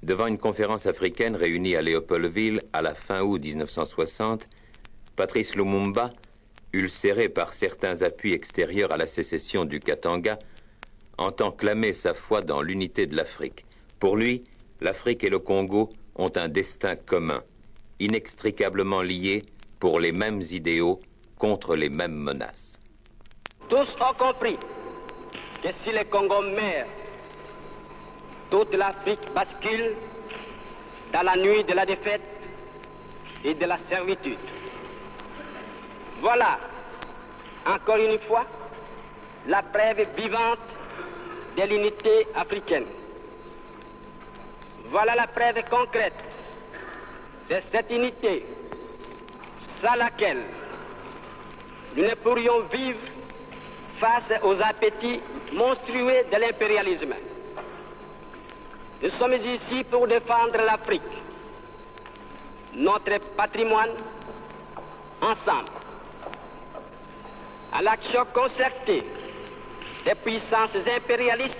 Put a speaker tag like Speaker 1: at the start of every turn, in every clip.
Speaker 1: Devant une conférence africaine réunie à Léopoldville à la fin août 1960, Patrice Lumumba, ulcéré par certains appuis extérieurs à la sécession du Katanga, entend clamer sa foi dans l'unité de l'Afrique. Pour lui, l'Afrique et le Congo ont un destin commun, inextricablement liés pour les mêmes idéaux contre les mêmes menaces.
Speaker 2: Tous ont compris que si le Congo meurt, toute l'Afrique bascule dans la nuit de la défaite et de la servitude. Voilà, encore une fois, la preuve vivante de l'unité africaine. Voilà la preuve concrète de cette unité sans laquelle nous ne pourrions vivre face aux appétits monstrueux de l'impérialisme. Nous sommes ici pour défendre l'Afrique, notre patrimoine, ensemble. À l'action concertée des puissances impérialistes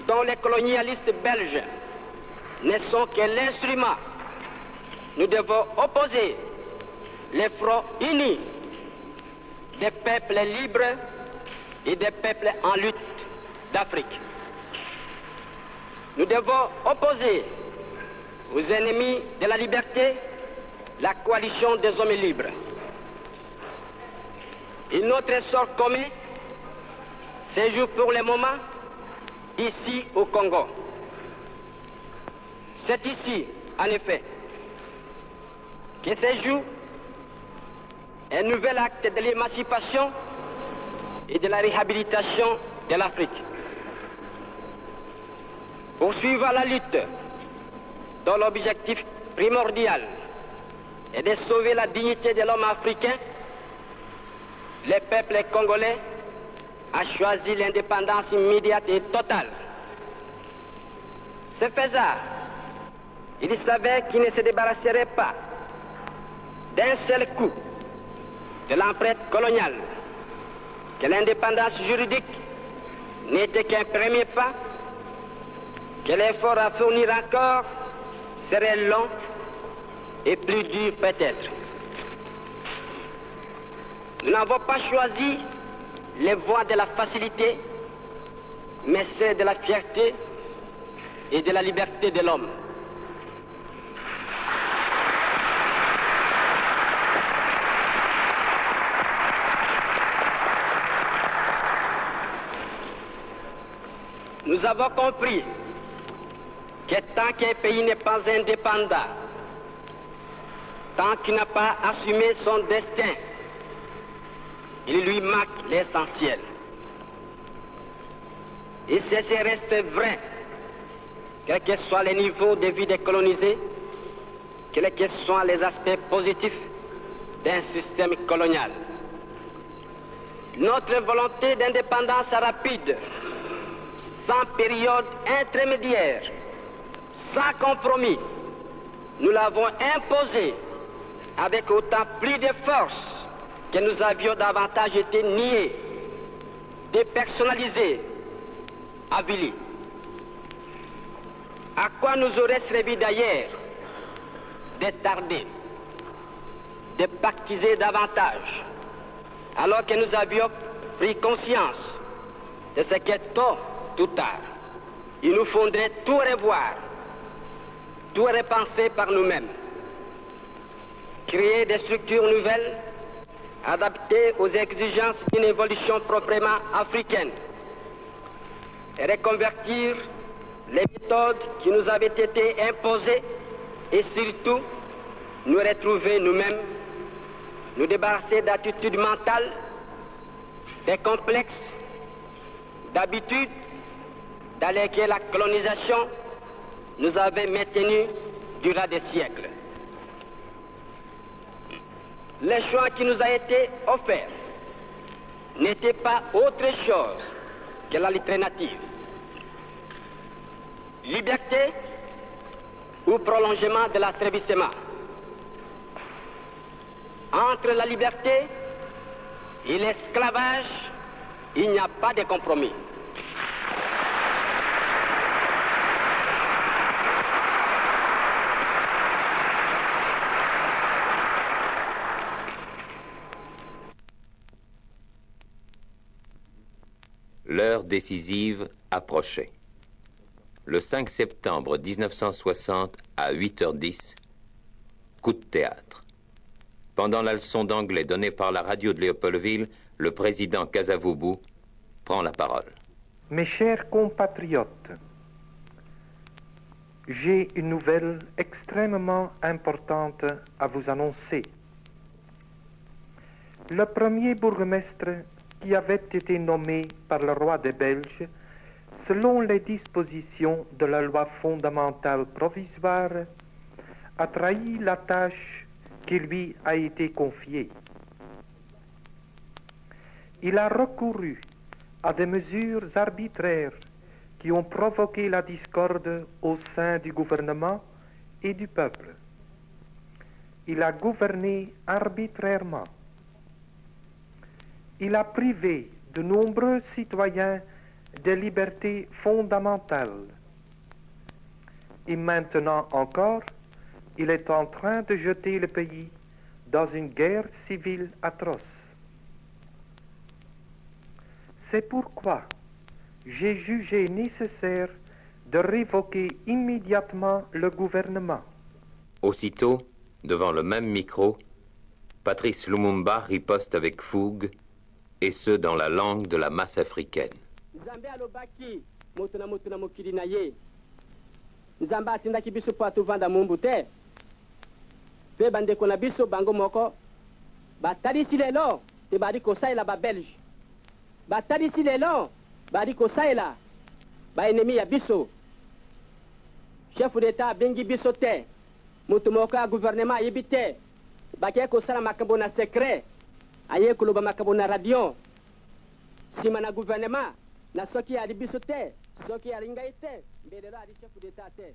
Speaker 2: dont les colonialistes belges ne sont que l'instrument, nous devons opposer les fronts unis des peuples libres et des peuples en lutte d'Afrique. Nous devons opposer aux ennemis de la liberté la coalition des hommes libres. Et notre sort commun se joue pour le moment ici au Congo. C'est ici, en effet, que se joue un nouvel acte de l'émancipation et de la réhabilitation de l'Afrique. Poursuivre la lutte dont l'objectif primordial est de sauver la dignité de l'homme africain, le peuple congolais a choisi l'indépendance immédiate et totale. Ce faisant, il savait qu'il ne se débarrasserait pas d'un seul coup de l'empreinte coloniale, que l'indépendance juridique n'était qu'un premier pas, que l'effort à fournir encore serait long et plus dur peut-être. Nous n'avons pas choisi les voies de la facilité, mais celles de la fierté et de la liberté de l'homme. Nous avons compris que tant qu'un pays n'est pas indépendant, tant qu'il n'a pas assumé son destin, il lui manque l'essentiel. Et ceci reste vrai, quel que soit le niveau de vie des colonisés, quels que soient les aspects positifs d'un système colonial. Notre volonté d'indépendance rapide, sans période intermédiaire, sans compromis, nous l'avons imposée avec autant plus de force que nous avions davantage été niés, dépersonnalisés, avilis. À quoi nous aurait servi d'ailleurs de tarder, de pactiser davantage, alors que nous avions pris conscience de ce que tôt ou tard, il nous faudrait tout revoir, tout repenser par nous-mêmes, créer des structures nouvelles adaptées aux exigences d'une évolution proprement africaine et reconvertir les méthodes qui nous avaient été imposées et surtout nous retrouver nous-mêmes, nous débarrasser d'attitudes mentales, des complexes, d'habitudes dans lesquelles la colonisation nous avait maintenus durant des siècles. Le choix qui nous a été offert n'était pas autre chose que l'alternative. Liberté ou prolongement de l'asservissement. Entre la liberté et l'esclavage, il n'y a pas de compromis.
Speaker 1: L'heure décisive approchait. Le 5 septembre 1960 à 8h10, coup de théâtre. Pendant la leçon d'anglais donnée par la radio de Léopoldville, le président Kasavubu prend la parole.
Speaker 3: Mes chers compatriotes, j'ai une nouvelle extrêmement importante à vous annoncer. Le premier bourgmestre qui avait été nommé par le roi des Belges, selon les dispositions de la loi fondamentale provisoire, a trahi la tâche qui lui a été confiée. Il a recouru à des mesures arbitraires qui ont provoqué la discorde au sein du gouvernement et du peuple. Il a gouverné arbitrairement. Il a privé de nombreux citoyens des libertés fondamentales. Et maintenant encore, il est en train de jeter le pays dans une guerre civile atroce. C'est pourquoi j'ai jugé nécessaire de révoquer immédiatement le gouvernement.
Speaker 1: Aussitôt, devant le même micro, Patrice Lumumba riposte avec fougue, et ce dans la langue de la masse africaine.
Speaker 2: Nzambe alobaki moto na mokili na ye. Nzambe atindaki biso po atovanda mumbu te. Pe bandeko na biso bango moko batalisi lelo te bali kosalela babelge. Batalisi lelo bali kosalela baennemi ya biso. Chef d'État abengi biso te. Moto moko ya gouvernement ayebi te. Bakeye kosala makambo na secret. Aye koloba makambo na radio. Sima na gouvernement na soki ali biso te, soki alingai te, mbelelo ali chef d'État te.